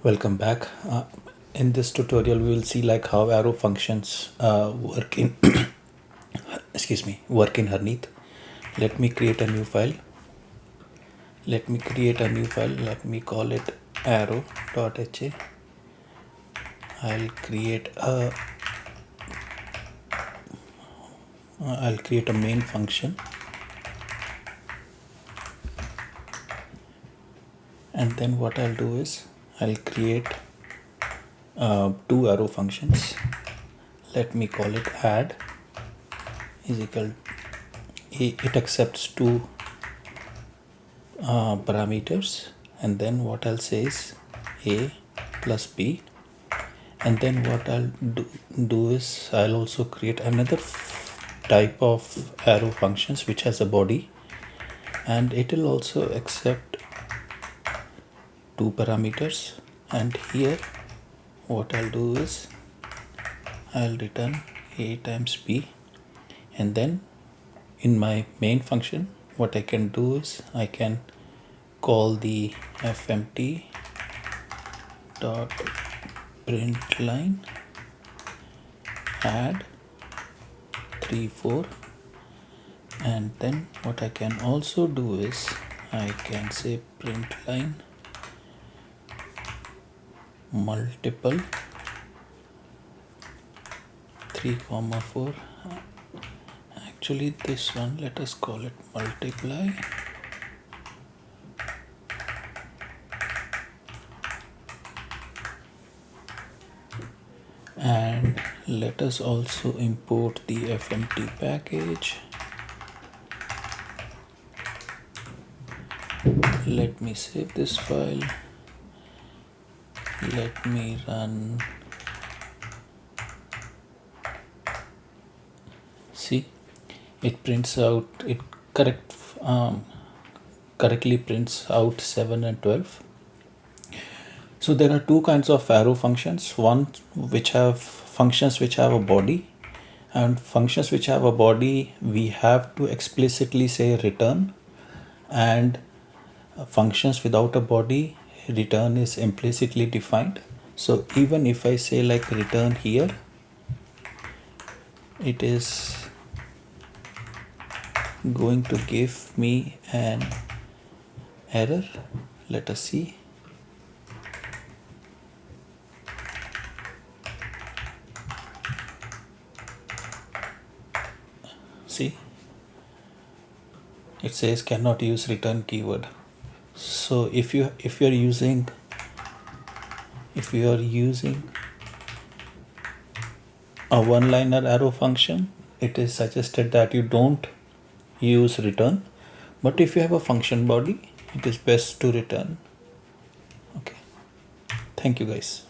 Welcome back. In this tutorial, we will see like how arrow functions work in work in Harneet. Let me create a new file. Let me call it arrow.ha. I'll create a main function, and then what I'll do is I'll create two arrow functions. Let me call it add is equal. It accepts two parameters, and then what I'll say is a plus b, and then what I'll do is I'll also create another type of arrow functions which has a body, and it will also accept two parameters. And here what I'll do is I'll return a times b, and then in my main function what I can do is I can call the fmt dot print line add 3 4, and then what I can also do is I can say print line multiple 3 4. Actually this one, let us call it multiply and let us also import the fmt package. Let me save this file. Let me run. See, it prints out, it correctly prints out 7 and 12. So there are two kinds of arrow functions, one which have functions which have a body, and functions which have a body we have to explicitly say return, and functions without a body return is implicitly defined. So even if I say like return here, it is going to give me an error. Let us see. See, it says cannot use return keyword. So if you are using a one-liner arrow function, it is suggested that you don't use return, but if you have a function body, it is best to return. Okay, thank you guys.